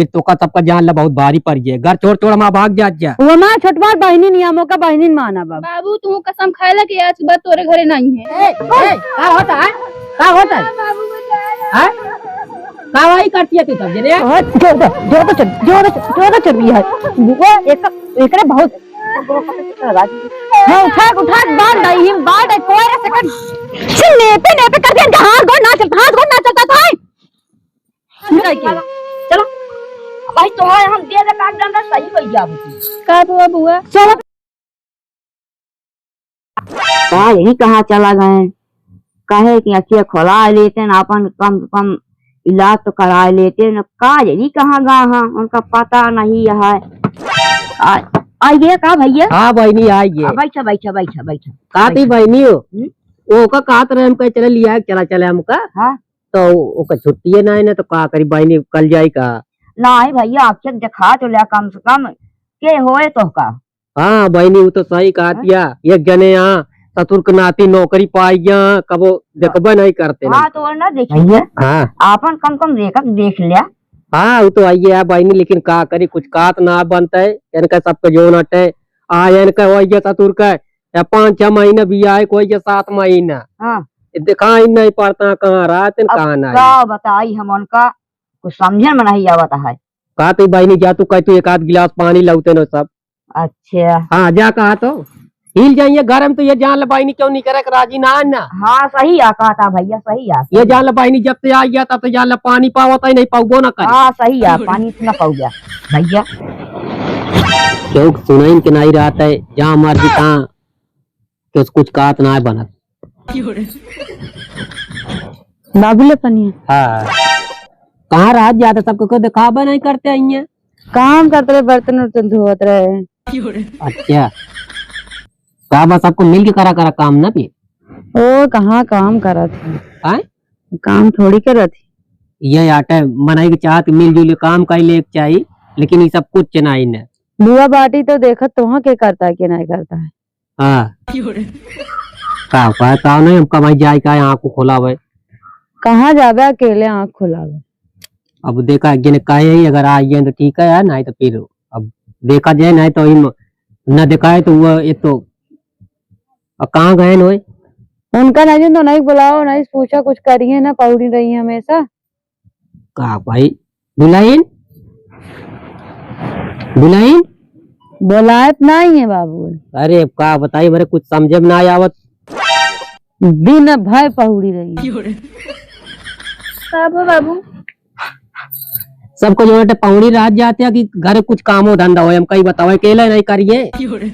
फिर तो का सबका जान ला बहुत भारी पड़ गया। घर छोड़ छोड़ माँ भाग जा वो माँ छोटबार बहनी नियमों का बहनी माना बाबू तू कसम खाएला कि आज के बाद तोरे घरे नहीं है। क्या होता है क्या होता है बाबू बता का वही करती है तू सब जने जो चढ़ रही है वो एक बहुत उठा बांध कोई सेकंड नेपे कर दिया। हाथ गोड़ ना चलता था। चलो भाई तो हम दे दे काट डंडा सही हो जाब का बुआ यही कहाँ चला गए कहे कि अच्छे खोला लेते न अपन कम से कम इलाज तो करा लेते न का यही कहाँ गा हाँ उनका पता नहीं है। आइए का भैया। हाँ बहनी आइए बैठा बैठा बैठा बैठा का थी बहनी हो वो का कात रहे हम कहे चले लिया चला चले हमका। हाँ तो ओका छुट्टी है ना तो का करी बहनी कल जाई का नहीं भैया आपसे दिखा तो लिया कम से कम के होए तो का। हाँ बहनी वो तो सही कहा दिया एक जने यहाँ ससुर के नाती नौकरी पाई गया कबो देखबे नहीं करते हाँ तो ना देखिए हाँ आपन कम कम देख लिया। हाँ वो तो आइए है बहनी लेकिन का करी कुछ कात ना बनता है इनका सबके जो नटे इनका वही ससुर का या 5-6 महीना भी आए कोई 7 महीना हाँ दिखाई नहीं पड़ता कहाँ रात कहाँ ना क्या बताई हम उनका कुछ समझे में नहीं आवता है। कहा तो बहनी जा तू कह तू एक आध गिलास पानी लाते न सब। अच्छा हाँ जा कहा तो हिल जाइए घर में तो ये जान लबाइनी क्यों नहीं करे राजी ना है ना। हाँ सही आ कहा था भैया सही आ ये जान लबाइनी जब से आ गया था तो जान ला पानी पावता ही नहीं पाऊबो ना कर। हाँ सही आ पानी इतना पाऊ गया भैया क्यों सुनाई के नहीं रहता है जहाँ मर्जी कहाँ कि कुछ कात ना बना बाबूले पनी हाँ कहाँ रात जाते सबको को दिखावा नहीं करते हैं काम करते रहे बर्तन उर्तन धोते रहे। अच्छा काम सबको मिल के करा करा काम ना भी ओ कहाँ काम करा थी आए काम थोड़ी करा थी। ये आटे मनाई के चाहत मिलजुल काम का ले चाहिए लेकिन ये सब कुछ चनाई न बुआ बाटी तो देखा तुहा के करता है कि नहीं करता है। हाँ का नहीं हम कमाई जाए का आँख खोला हुआ कहाँ जावे अकेले आँख खुला हुआ। अब देखा जिन कहे अगर आ गए तो ठीक है नहीं तो फिर अब देखा जाए नहीं तो न दिखाए तो वो एक तो कहाँ गए नो उनका नहीं तो नहीं बुलाओ नहीं पूछा कुछ करिए ना पौड़ी रही है हमेशा। कहा भाई बुलाइन बुलाइन बुलाए नहीं है बाबू। अरे का बताइए मेरे कुछ समझे में ना आवत दिन भय पहुड़ी रही बाबू सबको जो है पौड़ी रात जाते हैं कि घर कुछ काम हो धंधा हो हम कहीं बताओ अकेले नहीं करिए करे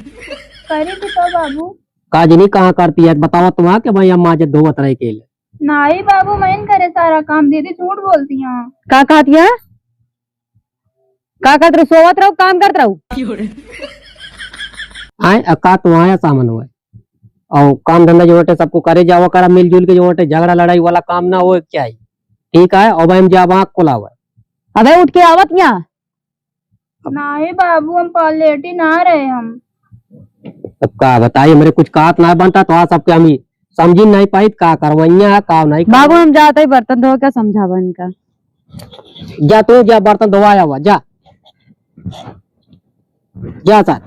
तो बाबू काजनी कहाँ करती है बताओ तुम के भाई अम्मा जब धोवत रहे अकेले नहीं बाबू मैं करे सारा काम दीदी झूठ बोलती हूँ। का कहती है का कहते सोवत रहो काम करते रहो आए अका तो आया सामान हुआ और काम धंधा जो है सबको करे जावा करा मिलजुल के जो है झगड़ा लड़ाई वाला काम ना हो क्या ठीक है और हम जब आँख खोला हुआ अबे उठ के आवत यहाँ नहीं बाबू हम लेटी ना रहे हम अब का बताइए मेरे कुछ कात ना बनता तो आज सबके हम समझी नहीं पाई का करवैया का नहीं बाबू हम जाते ही बर्तन धो क्या समझावा इनका। जा तू जा बर्तन धोवाया हुआ जा जा साथ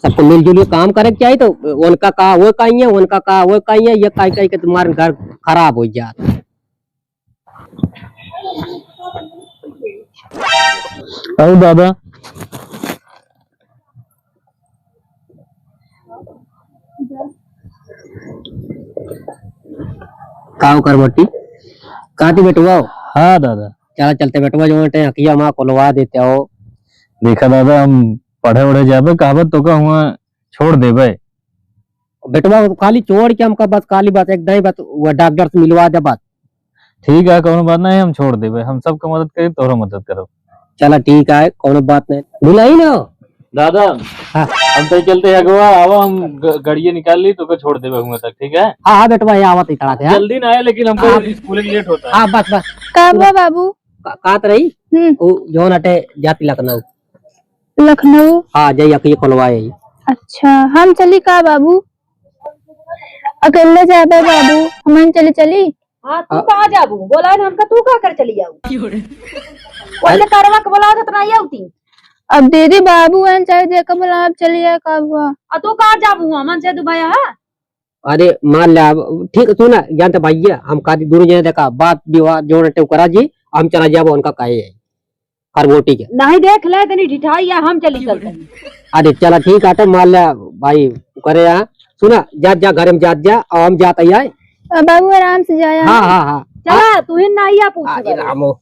सबको मिलजुल काम करे चाहिए तो उनका का वो कहीं है उनका का वो कहीं है ये कहीं कहीं के तुम्हारे घर खराब हो जाता। अरे दादा काव कर बट्टी काटी बेटवा। हाँ दादा चला चलते बेटवा जो हकिया माँ खुलवा देते हो। देखा दादा हम पढ़े उड़े जाबे कहावत तो का हुआ छोड़ देबे बेटवा खाली छोड़ के हमका बस खाली बात एक दही बात वो डॉक्टर से मिलवा दे बात। ठीक है कोनो बात नहीं हम छोड़ देबे हम सबका मदद करी तोहरा मदद करो। चला ठीक है कोनो बात नहीं बुलाई ना दादा हाँ हम तो चलते अगवा आवा हम गाड़ियां निकाल ली तो छोड़ देबे हुआ तक ठीक है। हाँ हाँ बेटवा ये आवत ही खड़ा थे जल्दी ना आए लेकिन हमको स्कूल लेट होता है। हाँ बस बस कब बाबू कात रही जो नटे जाती लखनऊ लखनऊ। हाँ जय अकिए खुलवाए। अच्छा हम चली का बाबू अकेले जाबे बाबू हम चली चली हाँ तू कहाँ जाबू बोला ना हमका, तू कहाँ कर चली जाऊ ओले करवा के बोला तो नहीं आउती। अब दीदी बाबू हैं चाहे देखा बोला आप चलिए कब हुआ। तू कहाँ जाबू हमन से दुबई है। अरे मान लिया ठीक है, सुना जानते भैया हम कादी दूर जाए देखा बात विवाह जोड़ टे करा जी हम चला जाबो उनका काहे है खरबोटी के नहीं देख ले तनी ढिठाई है हम चली चलते। अरे चला ठीक है मान लिया भाई करे यहाँ सुना जा जा घर में जा और हम जाते आए। बाबू आराम से जाया। हाँ हाँ हाँ चला तू ही नहीं आ पूछ अरे रामो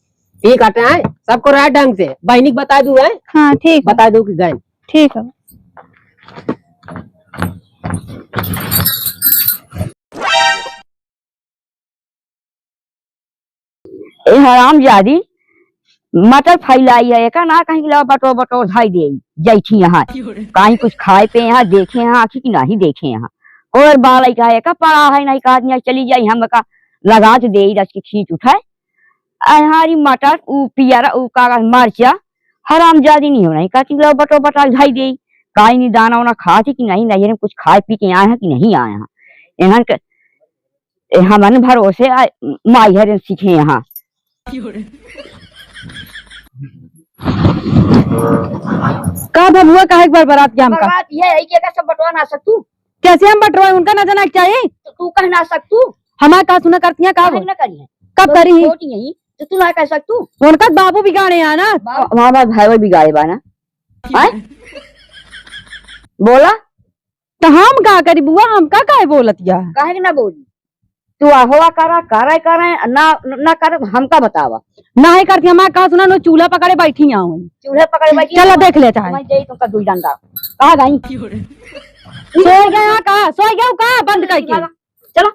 ठीक है सबको राय ढंग से बहनी बता दू है। हाँ ठीक बता दू कि गए ठीक है। ए हराम जादी मटर फैलाई है का ना कहीं ला बटो बटो धाई दे जैठी यहाँ कहीं कुछ खाए पे यहाँ देखे यहाँ आखिर की नहीं देखे यहाँ और बाल का है का पड़ा है नहीं का आदमी चली जाई हम का लगा तो दे रस की खींच उठाए हमारी मटर ऊ पियरा ऊ का मरचा हराम जादी नहीं होना कहती ला बटो बटा धाई दे काई नहीं दाना वाना खा थी कि नहीं नहीं कुछ खाए पी के आए हैं कि नहीं आए हैं यहाँ हमन भरोसे माई हर सीखे यहाँ का बबुआ काहे एक बार बारात के हमका बात ये है कि अगर सब बटवा ना सकतू कैसे हम बटवाए उनका ना जाना चाहिए तो तू कह ना सकतू हमारे का सुना करती हैं का कह ना करिए कब करी ही छोटी यही तो तू ना कह सकतू उनका बाबू बिगाड़े हैं ना हमारा भाई बिगाड़े बा ना बोला तो हम का करी बुआ हम का काहे बोलत या काहे ना बोली तू हुआ करे ना ना करे हमका बतावा ना ही करती हमारे का सुना नो चूल्हा पकड़े बैठी हूं चूल्हे पकड़े बैठी चलो देख ले चाहे मैं जई तुमका दुई डंडा कहां गई सोए गया का सोए गया का बंद करके चलो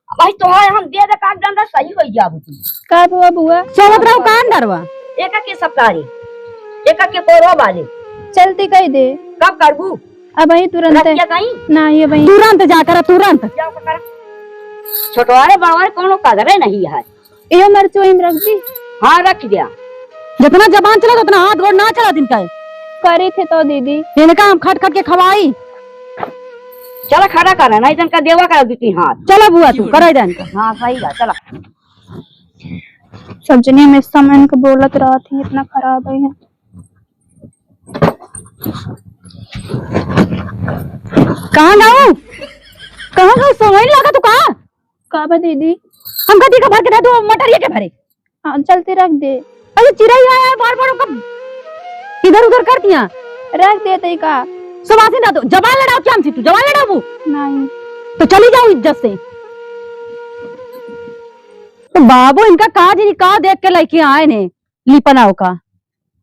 भाई तो हम दे दे का डंडा सही हो जाबू तू का बुआ बुआ सोवत रहो का अंदरवा एक के सप्ताह एक के कोरो वाले चलती कही दे कब करबू अब वही तुरंत रखिया कहीं ना ये वही तुरंत जाकर तुरंत जाओ कर छोटवारे बड़वारे कोनो कदर नहीं है ये मरचो हिम रख दी हाँ रख दिया जितना जबान चला उतना हाथ गोड़ ना चला दिन का करी थे तो दीदी इनका हम खट खट के खवाई चला खड़ा कर नहीं तन का देवा कर देती हाथ चलो बुआ तू करे देन का हाँ सही है चला सब जने में समय को बोलत रहा थी इतना खराब है कहाँ गाँव समय लगा तू कहाँ का बा दीदी हम गति का भर के दे दो मटर ये के भरे हाँ चलते रख दे अरे चिड़ै आया बार बार इधर उधर करती हैं रख दे तई का सुबासी ना दो जबान लड़ाओ क्या हमसे तू जबान लड़ाओ नहीं तो चली जाओ इज्जत से तो बाबू इनका काज नहीं का देख के लेके आए ने लिपनाओ का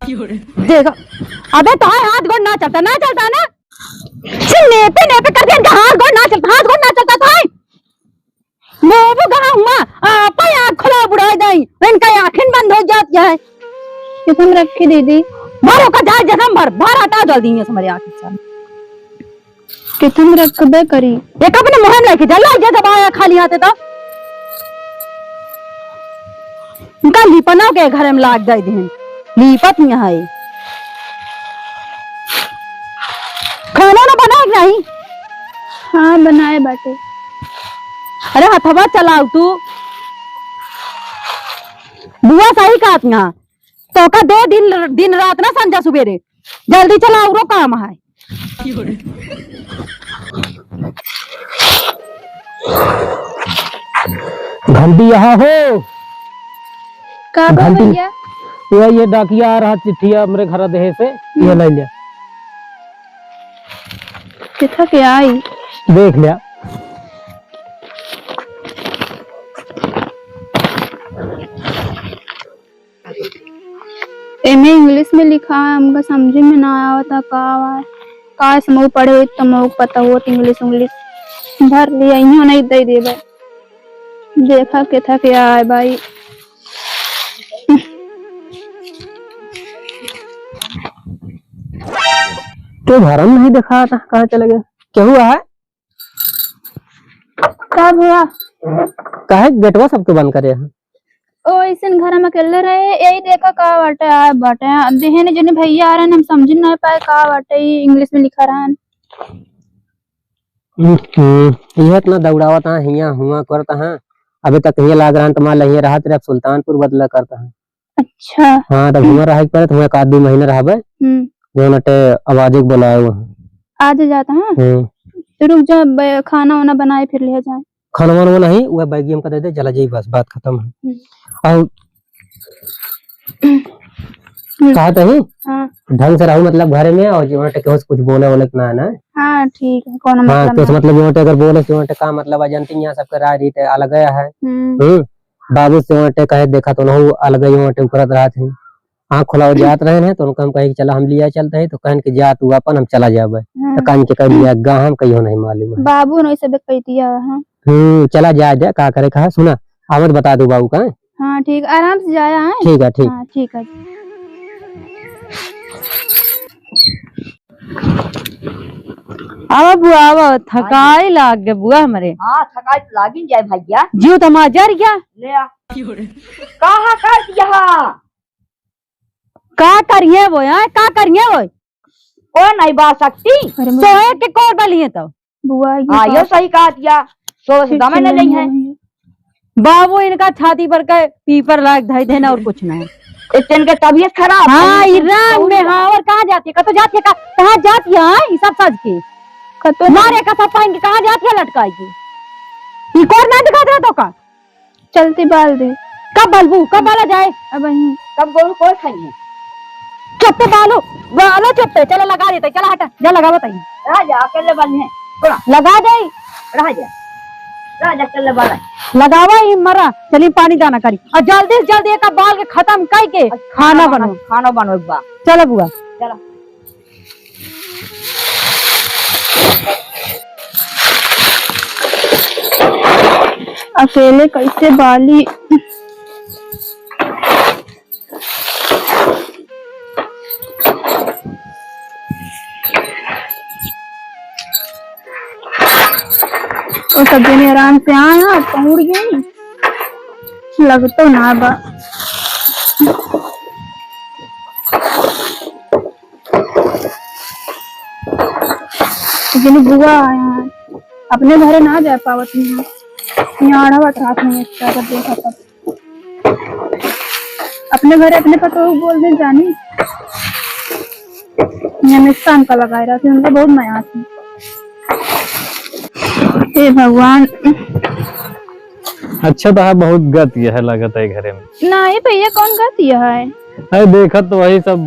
देखो अबे तो हाथ गोड़ ना चलता ना नेपे कर दिया हाथ गोड़ ना चलता था बाबू कहाँ हुआ आपा आँख खुला बुढ़ाई दई इनका आँखें बंद हो जाती है किसम रखी दीदी भरो का जाए जगम भर हटा जल्दी है हमारी आँख से किसम रखबे करी एक अपने मुहम लेके चल जब आया खाली हाथे तो उनका लिपना के घर में लाग जाए दिन लिपत यहाँ है खाना ना बना नहीं हाँ बनाए बाटे अरे हथवा चलाऊ तू बुआ सही कहा यहाँ तो का दो दिन रात ना संजा सुबेरे जल्दी चलाओ रो काम है घंटी यहाँ हो का बा घंटी भैया ये डाकिया आ रहा चिट्ठिया हमरे घर देहे से ये ले लिया किथा के आई देख लिया एमे इंग्लिश में लिखा है हमका समझ में ना आया था का समझ पढ़े तो मो पता हो इंग्लिश भर लिया यूं नहीं दे देबे देखा के था के आए भाई तो घर में नहीं देखा था कहाँ चले गए क्या हुआ है कब हुआ काहे गेटवा सबके बंद करे हैं ओ ऐसन घर में अकेले रहे यही देखा का बाटे आए बाटे देहने जने भैया आ रहे हम समझ नहीं पाए का बाटे इंग्लिश में लिखा रहा यह इतना दौड़ावत है हिया हुआ करता है अभी तक ये लाग रहा है, तो मान लो ये रहा तेरा सुल्तानपुर बदला करता है। अच्छा। हाँ तो हुआ रहा पर तो एक आध 2 महीने रहा बे जो नटे आवाज बुलाए हुआ। आज जाता है तो रुक जा, खाना वाना बनाए फिर ले जाए। खाना वाना नहीं, वह बैगी हमको दे दे, चला जाई, बस बात खत्म है। और कहा तो ही हाँ ढंग से रहू, मतलब घर में, और जो कुछ बोले बोले ना है ना। हाँ ठीक है, कौन हाँ मतलब तो मतलब जो अगर बोले जो का मतलब अजंती यहाँ सबके राय रीत अलग है। बाबू से कहे देखा तो ना अलग ही करत रहा थे, आँख खुला जात रहे हैं, तो उनको हम कहे चला हम लिया चलते हैं, तो कहन के जा तू अपन हम चला जाबे। तो कहन के कह लिया गा हम कहियो नहीं मालूम है। बाबू ने सब कह दिया है। चला जा दे का करे, कहा सुना आवत बता दो बाबू का। हाँ ठीक, आराम से जाया है। ठीक है ठीक। हाँ ठीक है। आवा बुआ आवा, थकाई लाग गए बुआ हमारे। हाँ थकाई तो लागी जाए भैया। जीव तमा जर गया। ले आ कहाँ कर दिया? का करिए वो यार, का करिए वो? ओ नहीं बात सकती। सोए के कोर बलिए तो बुआ हाँ ये सही कहा दिया, सो से दमे नहीं है। बाबू इनका छाती पर के पीपर लाग धई देना और कुछ नहीं। इतने के तबीयत खराब। हाँ इराम में। हाँ और कहाँ जाती है? कतो जाती है? कहाँ जाती है? ये सब सज के कतो मारे का सब पहन के कहाँ जाती है लटकाई के? ये कोर ना दिखा दे तो का चलती बाल दे। कब बलबू कब बाला जाए? अब वही कब गोरू कोई खाई है? चुप्पे बालो बालो चुप्पे, चलो लगा देते, चला हटा जा लगा बताइए। राजा अकेले बन है, लगा दे राजा राजा अकेले बन लगावा ही मरा। चली पानी दाना करी और जल्दी से जल्दी एक बाल के खत्म कर के खाना बनो। खाना बनो एक बार। चलो बुआ चलो अकेले कैसे बाली। और सब जने आराम से आया, पहुंच गई लग तो ना बा। जिन बुआ आया अपने घरे ना जा पावत यहाँ आड़ावत रात में अच्छा जब देखा तब अपने घरे अपने पतो बोल दे जानी यहाँ निशान का लगाए रहा थे, उनका बहुत मया थी। हे भगवान। अच्छा तो हाँ बहुत गत यह लगता है घरे में। नहीं भैया कौन गति है? अरे देखा तो वही सब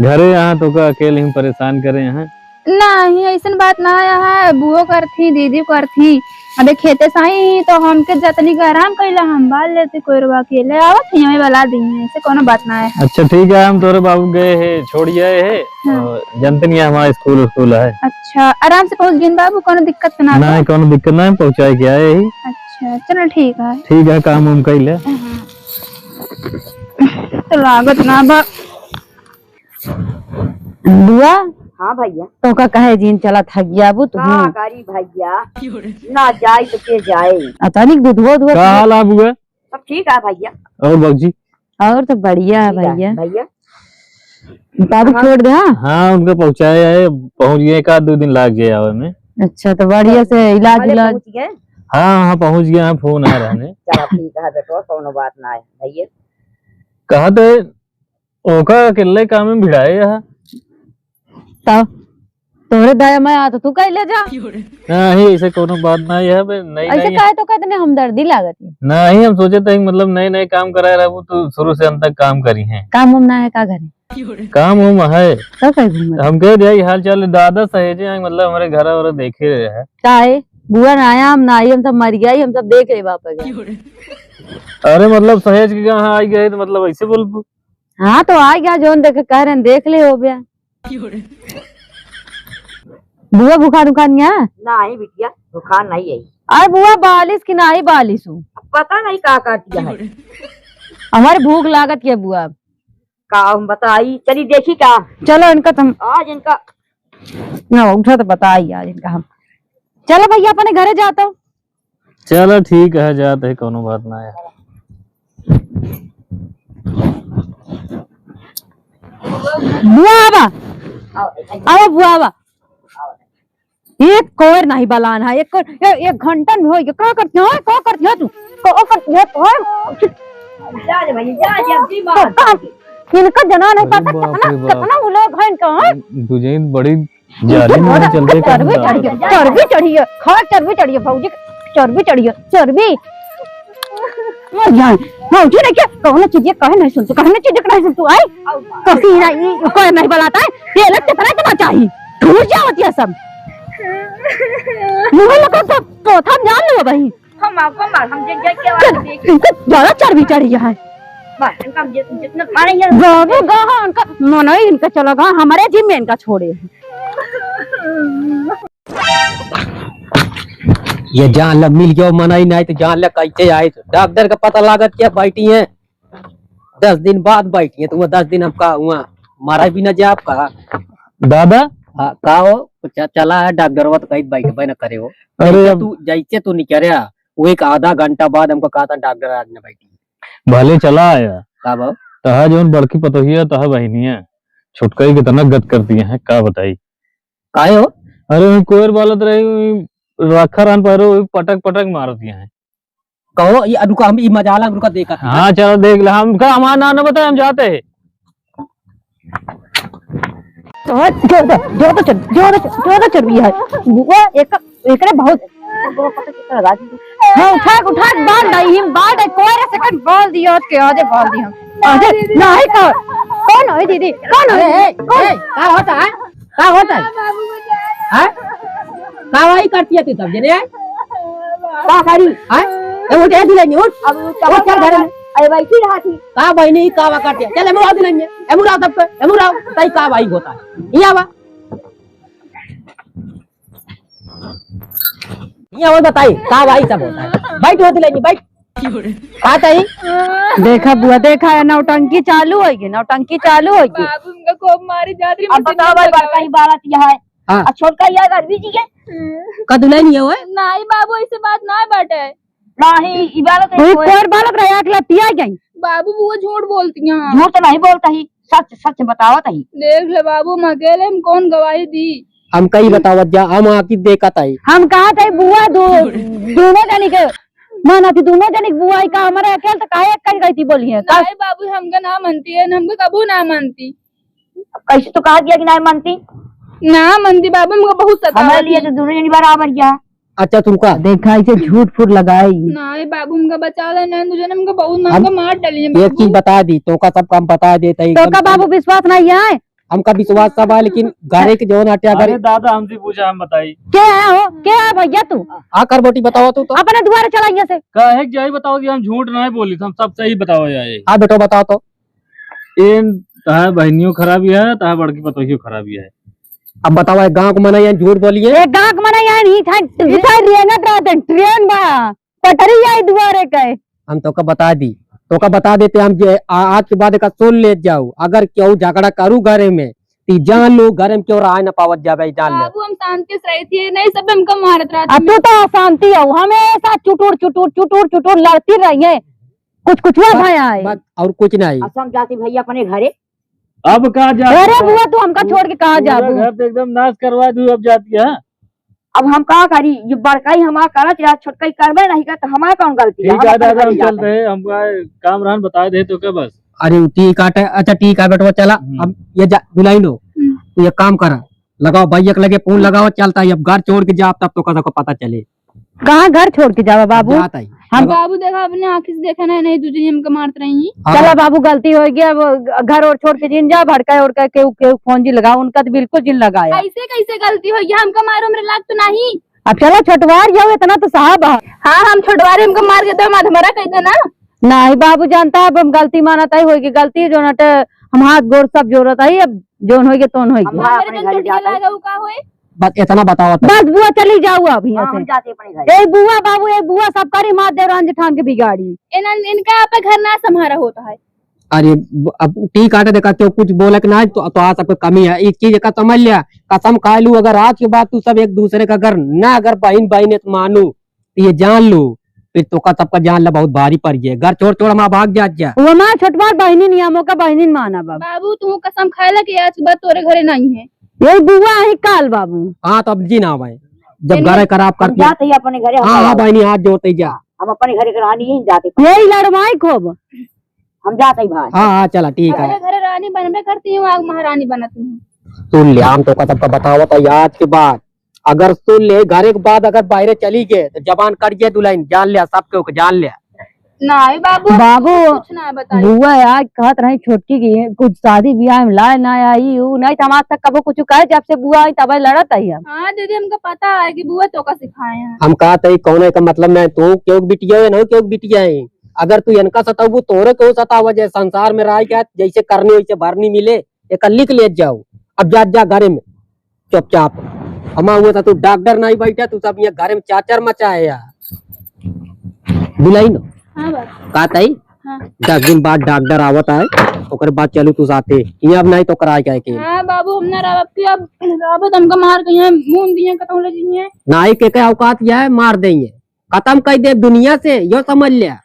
घरे यहाँ तो का अकेले ही परेशान करे यहाँ। नहीं ऐसा बात ना है, बुओ कर थी दीदी कर थी, अबे खेते साई तो हमके जतनी का आराम कैला हम बाल लेते कोई रुआ के ले आवत ही हमें बला दी है, ऐसे कोनो बात ना है। अच्छा ठीक है, हम तोरे बाबू गए है छोड़िए है। और जानते नहीं हमारा स्कूल है। अच्छा आराम से पहुंच गए बाबू, कोनो दिक्कत ना? नहीं कोनो दिक्कत नहीं, पहुँचाए क्या है यही। अच्छा चलो ठीक है। ठीक है काम उम कर ले। तो लागत ना बा बुआ। हाँ भैया तो का कहे जीन चला थक गया बु तू। हाँ गाड़ी भैया ना जाए तो के जाए। अचानक दूधवा दुआ क्या हाल आप हुआ? सब ठीक है भैया। और बाबूजी? और तो बढ़िया है भैया। भैया बाबू छोड़ दे। हाँ हाँ उनको पहुँचाया है, पहुँच गए, 1-2 दिन लग गए आवे में। अच्छा तो बढ़िया से इलाज इलाज। पहुंच गए। हाँ हाँ पहुँच गए हैं, फोन आ रहा। चलो ठीक है बेटो, कोनो बात ना है भैया। कहा थे ओका अकेले काम में भिड़ाए यहाँ। तो तोरे दया में आ तो तू कह ले जा। नहीं ऐसे कोनो बात नहीं है, नहीं ऐसे नहीं कहे तो कहते हमदर्दी लागत है। नहीं, हम सोचे थे मतलब नए नए काम कराए रहा, वो तो शुरू से अंत तक काम करी हैं। काम उम ना है का घरे? काम उम है तो कहीं घूम हम कह दिया हाल चाल दादा सहेजे हैं, मतलब हमारे घर और देखे रहे हैं। काहे बुआ ना आया, हम ना आई, हम सब मर गया, हम सब देख रहे बापा गए। अरे मतलब सहेज के कहाँ आई गए, तो मतलब ऐसे बोल। हाँ तो आ गया जो देख कह रहे देख ले हो गया। बुआ बुखार उखार नहीं है? नहीं बिटिया बुखार नहीं है। अरे बुआ बालिश की ना ही बालिश हूँ, पता नहीं क्या काटिया है। हमारे भूख लागत है बुआ। का हम बताई, चली देखी का। चलो इनका तुम आज इनका ना उठा तो बता यार इनका। हम चलो भैया अपने घरे जाता हूँ। चलो ठीक है जाते है, कोनो बात ना है। बुआ आवा आवा बुआ आवा। एक कोर नहीं बलान है, एक घंटा में हो गया। क्या करती हो तू? को कर ये तो जा रे भैया जा अब जी बात इनका जना नहीं अरे पता बाप कितना रे बाप। कितना वो लोग हैं कहां तुझे बड़ी जाली में चलते चर्बी चढ़ी है खा चर्बी चढ़ी है भौजी चर्बी चढ़ी है चर्बी मर जाए भौजी ने क्या कौन चीज कहे नहीं सुन तू कहने चीज नहीं सुन तू आई कसी नहीं कोई नहीं बुलाता है ये लग कितना चाहिए ठूस जावत है सब मुंह लगा तो थम जान लो भाई हम आपको मार हम जग के वाला देख ज्यादा चर्बी चढ़ी है मार इनका जितना मारे ये बाबू गाहा उनका मनो इनका चलो गा हमारे जिम में इनका छोड़े ये जान ल मिल गया मना ही नहीं तो जान ल कैसे आए डॉक्टर का पता लागत क्या बैठी है 10 दिन बाद बैठी है तुम 10 दिन आपका हुआ मारा भी ना जा आपका दादा। हाँ का हो चला है डॉक्टर वो तो कहीं बैठ न करे हो अरे अब तू जैसे तू नहीं करे वो एक आधा घंटा बाद हमको कहा था डॉक्टर आज न बैठी भले चला आया का भाव तहा जो बड़की पतोही है तहा बहनी है छुटका ही कितना गद करती है का बताई। काहे हो अरे कोयर बालत रही रखा रहन पर पटक पटक मारती है। कहो ये रुका हम मजाला रुका देखा था। हाँ चलो देख ले हम का हमारा नाम न बताए हम जाते हैं। जो चर्बी है वो एक एकरे बहुत हाँ उठा बाल नहीं हम बाल है कोई सेकंड बाल दिया के आधे बाल दिया आधे नहीं कौन है दीदी कौन है क्या होता है हैं कावाई करती है तू सब जने का करी हैं ए उठ ए दिलेंगे उठ अब चल घर में अरे भाई की रहा थी का बहनी कावा करती है चल एमुरा दिलेंगे एमुरा तब पे एमुरा तई का भाई होता है ये बा ये और बताइए का भाई सब होता है बैठ होती लेंगे बैठ आता ही देखा बुआ देखा है नौटंकी चालू होगी बाबू उनका खूब मारी जाती अब बताओ भाई बात कहीं बात यह है हाँ छोटका यार घर भी जी के कदुलाई नहीं है नहीं बाबू ऐसे बात ना बाटे नहीं इबादत कोई कोर बालक रहा अगला पिया गई बाबू वो झूठ बोलती हैं। झूठ तो नहीं बोलता ही सच सच बतावत ही देख ले बाबू हम अकेले हम कौन गवाही दी। हम कहीं बतावत जा हम आकी देखा ताई हम कहा थे बुआ दोनों जनी के माना थी दोनों जनी बुआ का हमारे अकेले तो काहे कही गई थी बोली है नहीं बाबू हमका ना मानती है हमको कबू ना मानती कैसे तो कहा दिया कि नहीं मानती ना मानती बाबू हमको बहुत हमारे सतावती लिए तो दोनों जनी बराबर किया अच्छा तुमका देखा इसे झूठ फूट लगाई नहीं बाबू हमका बचा लेना तुझे ने हमको बहुत महंगा मार डाली है एक चीज बता दी तो का सब काम बता देता ही तो का बाबू विश्वास नहीं है हमका विश्वास सब है लेकिन घरे के जो नाट्य अगर अरे दादा हमसे पूछा हम बताई क्या है भैया तू आकर बोटी बताओ तू तो अपने द्वारा चलाइए से कहे जाई बताओ कि हम झूठ नहीं बोली हम सब सही बताओ जाए। हाँ बेटो बताओ तो इन तहा बहनियों खराबी है तहा बड़की पतोहियों खराबी है। अब बताओ गाँव को मना या झूठ बोलिए एक गांक मना यार ही था रेंगत रहते ट्रेन बा पटरी आई दुआरे के हम तो का बता दी तो का बता देते हम आज के बाद का सुन ले जाओ अगर क्यों झगड़ा करूँ घरे में ती जान लो घर में क्यों रहा न पावत जावे जान ले बाबू हम शांति से रही थी नहीं सब हमको मारत रहा अब तू तो अशांति हो हमेशा चुटुर लड़ती रही है कुछ भया है बस और कुछ नहीं असम जाती भैया अपने घरे अब कहा जा अरे बुआ तू हमका छोड़ के कहा जा घर तो एकदम नाश करवा दू अब जाती है। अब हम कहा करी ये बड़काई हमारा करत या छोटकाई करबे नहीं कर तो हमारा कौन गलती ठीक है हम दादा हम अपने घरे चलते हैं हमका काम रहन बता दे तो क्या बस। अरे ठीक है अच्छा ठीक है बेटो चला अब ये बुलाई लो तो ये काम कर लगाओ भैया लगे फोन लगाओ चलता है अब घर छोड़ के जा तब तो कदा को पता चले कहाँ घर छोड़ के जावा बाबू जाता ही हम बाबू देखा अपने आँखी से देखा नहीं तुझे हमको मारते रही चलो बाबू गलती हो गया अब घर और छोड़ के जिन जा भड़का उड़का के फोन जी लगाओ उनका तो बिल्कुल जिन लगाया ऐसे कैसे गलती हो गया हमको मारो मेरे लाग तो नहीं अब चलो छुटवार जाओ इतना तो साहब है हाँ हम छुटवारे हमको मार के तो हमारा कह देना नहीं बाबू जानता है अब हम गलती मानता ही होगी गलती जो नट हम हाथ गोड़ सब जोड़त है अब जोन होगी तोन होगी हम अपने घरे जाते हैं। का होए बस इतना बताओ तो। बस बुआ चली जाओ अब यहाँ हाँ, हम से जाते अपने घरे एक बुआ बाबू एक बुआ सब करी मार दे रंज ठान के बिगाड़ी इनका आप घर ना संभारा होता है अरे अब ठीक है देखा तो कुछ बोला कि ना तो आज सबको कमी है एक चीज का समझ लिया कसम खा लू अगर आज के बाद तू सब एक दूसरे का घर ना अगर बहन मानू तो ये जान लू फिर तो का सबका जान ला बहुत भारी पड़ गया घर छोड़ छोड़ हम भाग जा वो माँ छोटवार बहनी नियमों का बहनी माना बाबू बाबू तू कसम खाएला कि आज के बाद तोरे घरे नहीं है ये बुआ है काल बाबू हाँ तो अब जी ना भाई जब घर खराब हम करती जाते ही अपने घरे हाँ हाँ बहनी हाथ जोड़ते जा हम अपने घरे के रानी ही जाते, यही लड़वाई खूब। हम जाते ही भाई। हाँ हाँ चला ठीक है। घरे रानी बनबे करती हूँ, आग महारानी बनती हूँ। सुन ले, हम तो कदम का बताओ तो आज के बाद अगर सुन ले, घरे के बाद अगर बाहर चली गए तो जबान कट गए दुल्हन, जान लिया सबके जान लिया। ना बाबू बाबू कुछ ना बताइए। बुआ यार कहत रही छोटकी की कुछ शादी ब्याह में लाए ना आई ऊ नहीं तो आज तक कबो कुछ कहे, जब से बुआ आई तब लड़त आई हम। हाँ दीदी हमको पता है कि बुआ तो का सिखाए हैं। हम कहा था कौन का मतलब मैं तू क्यों बिटिया है ना क्यों बिटिया है, अगर तू इनका सताऊ तोरे क्यों सतावा, जैसे संसार में रह गया जैसे करनी वैसे भरनी मिले, एक लिख ले जाओ। अब जा घरे में चुपचाप। हमा हुआ था तू डॉक्टर नहीं बैठा, तू सब यहाँ घरे में चाचर मचा है यार। बुलाई ना हाँ बाबू। कहा था हाँ 10 दिन बाद डॉक्टर आवत है, ओकर बाद चलू तू साथे ये अब नहीं तो कराए क्या के हाँ बाबू हमने रावत की अब रावत हमको मार गई है, मुंह दिए कतौले जी है। नाई के औकात यह है मार देंगे, खत्म कर दे दुनिया से, यो समझ लिया।